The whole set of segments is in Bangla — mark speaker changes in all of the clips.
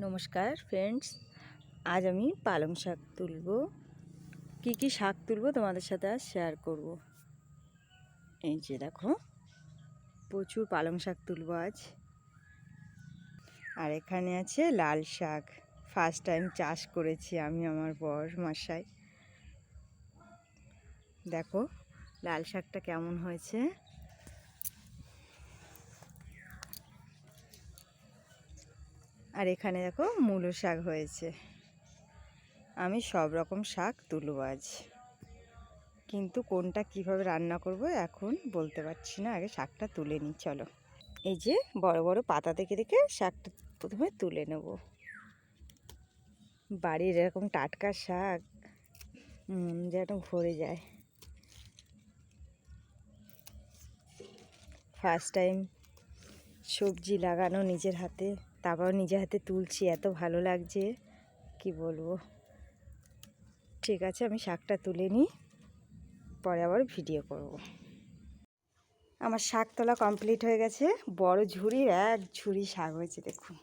Speaker 1: নমস্কার ফ্রেন্ডস, আজ আমি পালং শাক তুলব। কি শাক তুলব তোমাদের সাথে আজ শেয়ার করব। এই যে দেখো, প্রচুর পালং শাক তুলব আজ। আর এখানে আছে লাল শাক, ফার্স্ট টাইম চাষ করেছি আমি, আমার বর মশাই। দেখো লাল শাকটা কেমন হয়েছে। আর এখানে দেখো মূলো শাক হয়েছে। আমি সব রকম শাক তুলব আজ, কিন্তু কোনটা কিভাবে রান্না করব এখন বলতে পারছি না। আগে শাকটা তুলে নিই, চলো। এই যে বড় বড় পাতা দেখে দেখে শাকটা প্রথমে তুলে নেব। বাড়ির এরকম টাটকা শাক যেন ভরে যায়। ফার্স্ট টাইম সবজি লাগানো নিজের হাতে, তারপর নিজের হাতে তুলছি, এত ভালো লাগছে কি বলবো। ঠিক আছে, আমি শাকটা তুলে নিই, পরে আবার ভিডিও করব। আমার শাক তোলা কমপ্লিট হয়ে গেছে। বড় ঝুড়ির এক ঝুড়ি শাক হয়েছে দেখুন।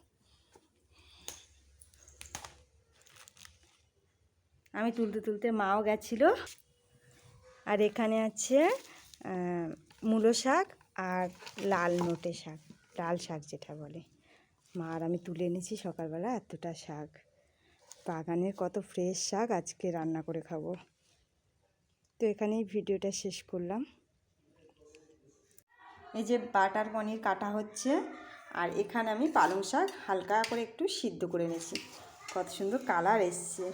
Speaker 1: আমি তুলতে তুলতে মাও গেছিল। আর এখানে আছে মূলো শাক আর লাল নোটে শাক, লাল শাক যেটা বলে। মা আর আমি তুলে এনেছি সকালবেলা এতটা শাক। বাগানের কত ফ্রেশ শাক, আজকে রান্না করে খাবো। তো এখানেই ভিডিওটা শেষ করলাম। এই যে বাটার পনির কাটা হচ্ছে, আর এখানে আমি পালং শাক হালকা করে একটু সিদ্ধ করে নিয়েছি। কত সুন্দর কালার এসছে।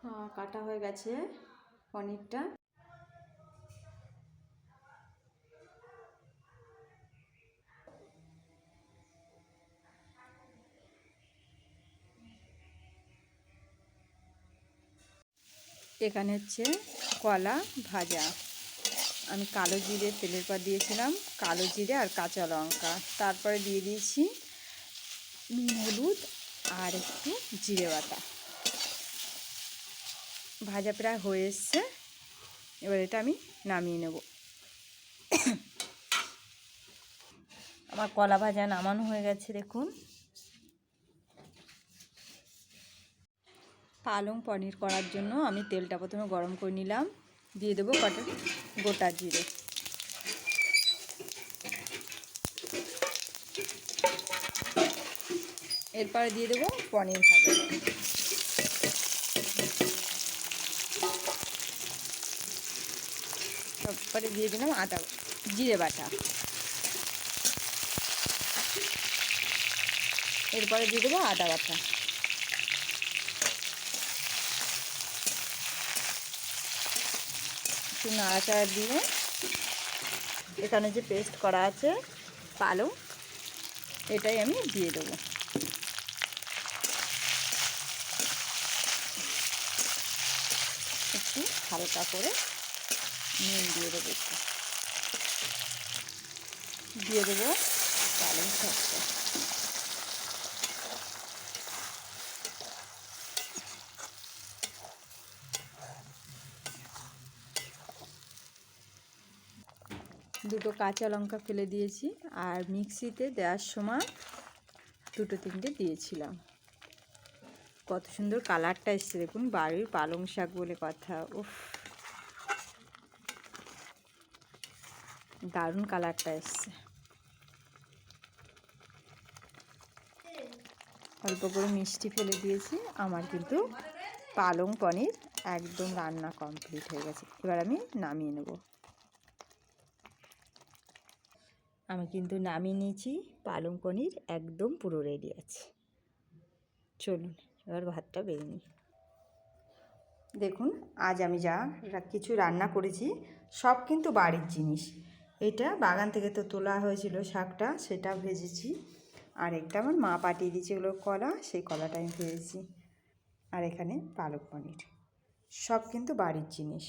Speaker 1: হ্যাঁ, কাটা হয়ে গেছে পনিরটা। এখানে হচ্ছে কলা ভাজা। আমি কালো জিরে তেলের পর দিয়েছিলাম, কালো জিরে আর কাঁচা লঙ্কা। তারপরে দিয়ে দিয়েছি নুন, হলুদ আর একটু জিরে বাটা। ভাজা প্রায় হয়ে এসছে, এবার এটা আমি নামিয়ে নেব। আমার কলা ভাজা নামানো হয়ে গেছে দেখুন। পালং পনির করার জন্য আমি তেলটা প্রথমে গরম করে নিলাম। দিয়ে দেবো কটা গোটা জিরে। এরপরে দিয়ে দেবো পনির ভাজা। তারপরে দিয়ে দিলাম আদা, জিরে বাটা। এরপরে দিয়ে দেবো আদা বাটা। একটু নাড়াচাড়া দিয়ে এখানে যে পেস্ট করা আছে পালং, এটাই আমি দিয়ে দেবো। একটু হালকা করে নুন দিয়ে দেবো, একটু দিয়ে দেবো পালং শাকটা। দুটো কাঁচা লঙ্কা ফেলে দিয়েছি, আর মিক্সিতে দেওয়ার সময় দুটো তিনটে দিয়েছিলাম। কত সুন্দর কালারটা এসছে দেখুন। বাড়ির পালং শাক বলে কথা, উফ, দারুণ কালারটা এসছে। অল্প করে মিষ্টি ফেলে দিয়েছি। আমার কিন্তু পালং পনির একদম রান্না কমপ্লিট হয়ে গেছে। এবার আমি নামিয়ে নেব। আমি কিন্তু নামিয়ে নিয়েছি, পালং পনির একদম পুরো রেডি আছে। চলুন এবার ভাতটা বেড়ে নিই। দেখুন আজ আমি যা কিছু রান্না করেছি সব কিন্তু বাড়ির জিনিস। এটা বাগান থেকে তো তোলা হয়েছিল শাকটা, সেটা ভেজেছি। আর একটা আমার মা পাঠিয়ে দিয়েছে এগুলো কলা, সেই কলাটা আমি ভেজেছি। আর এখানে পালক পনির, সব কিন্তু বাড়ির জিনিস।